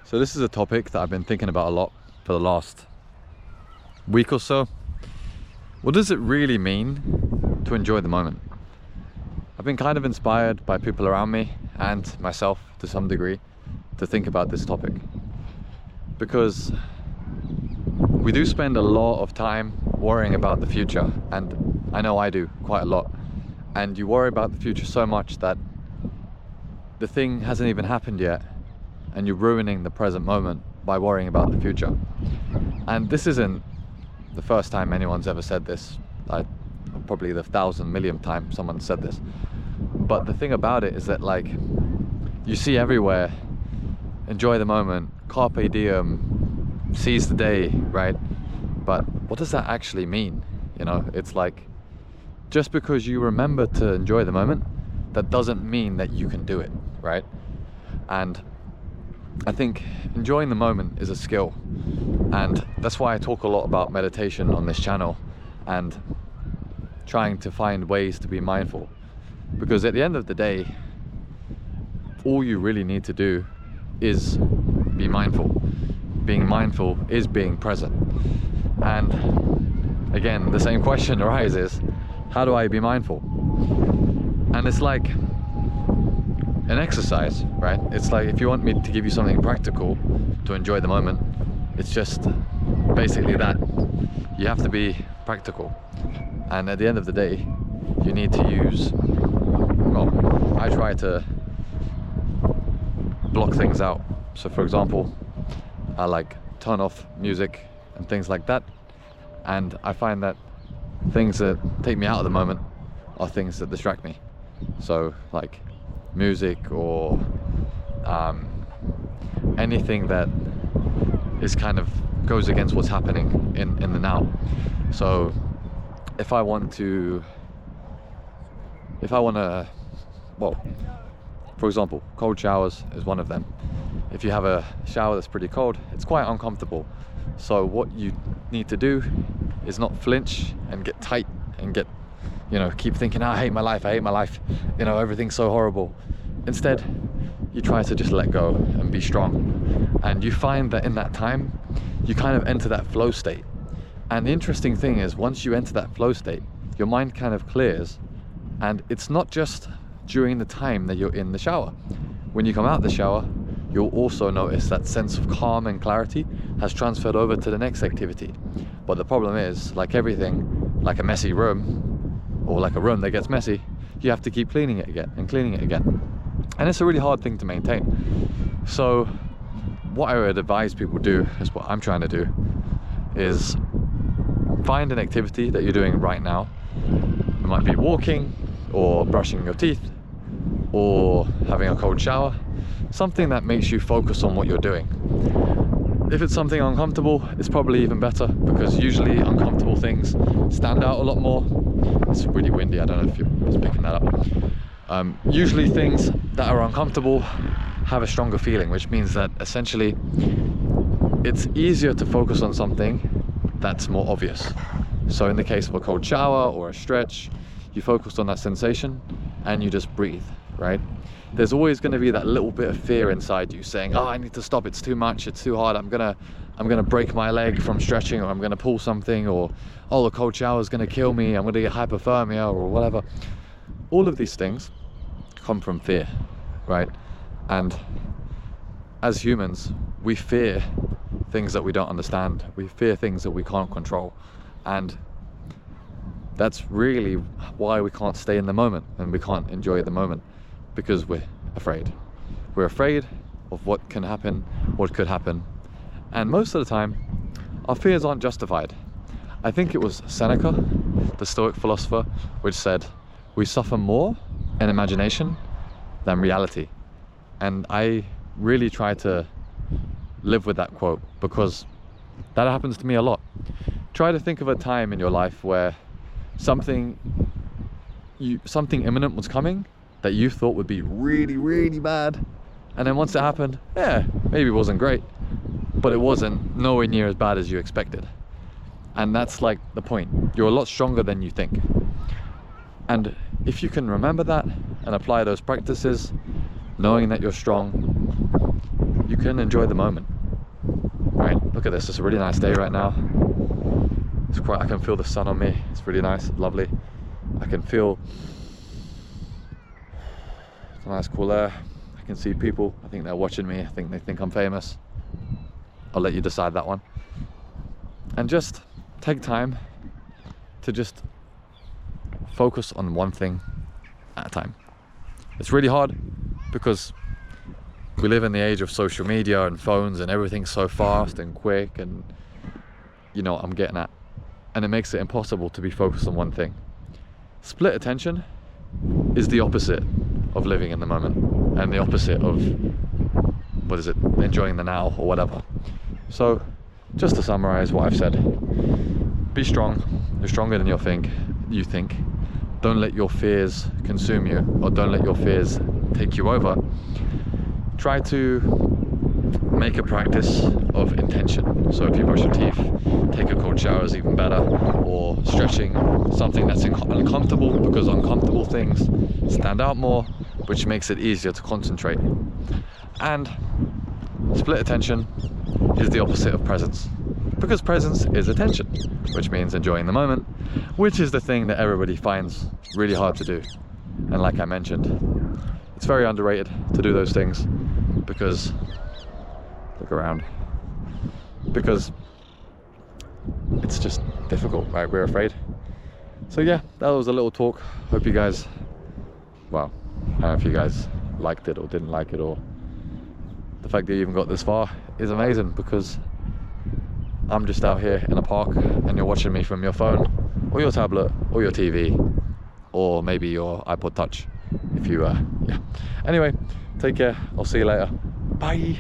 So this is a topic that I've been thinking about a lot for the last week or so. What does it really mean to enjoy the moment? I've been kind of inspired by people around me and myself to some degree to think about this topic, because we do spend a lot of time worrying about the future, and I know I do quite a lot. And you worry about the future so much that the thing hasn't even happened yet, and you're ruining the present moment by worrying about the future. And this isn't the first time anyone's ever said this. Probably the 1,000 millionth time someone said this. But the thing about it is that, like, you see everywhere, enjoy the moment, carpe diem, seize the day, right? But what does that actually mean? You know, it's like, just because you remember to enjoy the moment, that doesn't mean that you can do it, right? And I think enjoying the moment is a skill, and that's why I talk a lot about meditation on this channel and trying to find ways to be mindful, because at the end of the day, all you really need to do is be mindful. Being mindful is being present. And again, the same question arises: how do I be mindful? And it's like an exercise, right? It's like, if you want me to give you something practical to enjoy the moment, it's just basically that. You have to be practical, and at the end of the day, you need to use, well, I try to block things out. So for example, I like turn off music and things like that, and I find that things that take me out of the moment are things that distract me. So like music or anything that is kind of goes against what's happening in the now. So if I want to, well, for example, cold showers is one of them. If you have a shower that's pretty cold, it's quite uncomfortable. So what you need to do is not flinch and get tight and get, you know, keep thinking, I hate my life, you know, everything's so horrible. Instead, you try to just let go and be strong. And you find that in that time, you kind of enter that flow state. And the interesting thing is, once you enter that flow state, your mind kind of clears. And it's not just during the time that you're in the shower. When you come out of the shower, you'll also notice that sense of calm and clarity has transferred over to the next activity. But the problem is, like everything, like a messy room, or like a room that gets messy, you have to keep cleaning it again and cleaning it again. And it's a really hard thing to maintain. So what I would advise people do, is what I'm trying to do, is find an activity that you're doing right now. It might be walking, or brushing your teeth, or having a cold shower. Something that makes you focus on what you're doing. If it's something uncomfortable, it's probably even better, because usually uncomfortable things stand out a lot more. It's really windy, I don't know if you're just picking that up. Usually things that are uncomfortable have a stronger feeling, which means that essentially it's easier to focus on something that's more obvious. So in the case of a cold shower or a stretch, you focus on that sensation and you just breathe, right? There's always going to be that little bit of fear inside you saying, oh, I need to stop, it's too much, it's too hard, I'm gonna break my leg from stretching, or I'm gonna pull something, or oh, the cold shower is gonna kill me, I'm gonna get hypothermia, or whatever. All of these things come from fear, right? And as humans, we fear things that we don't understand. We fear things that we can't control. And that's really why we can't stay in the moment and we can't enjoy the moment, because we're afraid. We're afraid of what can happen, what could happen. And most of the time, our fears aren't justified. I think it was Seneca, the Stoic philosopher, which said, we suffer more in imagination than reality. And I really try to live with that quote, because that happens to me a lot. Try to think of a time in your life where something imminent was coming that you thought would be really, really bad. And then once it happened, yeah, maybe it wasn't great, but it wasn't nowhere near as bad as you expected. And that's like the point. You're a lot stronger than you think. And if you can remember that and apply those practices, knowing that you're strong, you can enjoy the moment. Right, look at this, it's a really nice day right now. It's quite, I can feel the sun on me. It's really nice, lovely. I can feel the nice cool air. I can see people, I think they're watching me, I think they think I'm famous. I'll let you decide that one. And just take time to just focus on one thing at a time. It's really hard because we live in the age of social media and phones and everything's so fast and quick, and you know what I'm getting at. And it makes it impossible to be focused on one thing. Split attention is the opposite of living in the moment, and the opposite of, what is it, enjoying the now or whatever. So just to summarize what I've said, be strong. You're stronger than you think. Don't let your fears consume you, or don't let your fears take you over. Try to make a practice of intention. So if you brush your teeth, take a cold shower is even better, or stretching, something that's uncomfortable, because uncomfortable things stand out more, which makes it easier to concentrate. And split attention is the opposite of presence, because presence is attention, which means enjoying the moment, which is the thing that everybody finds really hard to do. And like I mentioned, it's very underrated to do those things, because look around, because it's just difficult, right? We're afraid. So yeah, that was a little talk. Hope you guys, well, I don't know if you guys liked it or didn't like it, or the fact that you even got this far is amazing, because I'm just out here in a park and you're watching me from your phone or your tablet or your TV or maybe your iPod Touch if you yeah. Anyway, take care, I'll see you later, bye.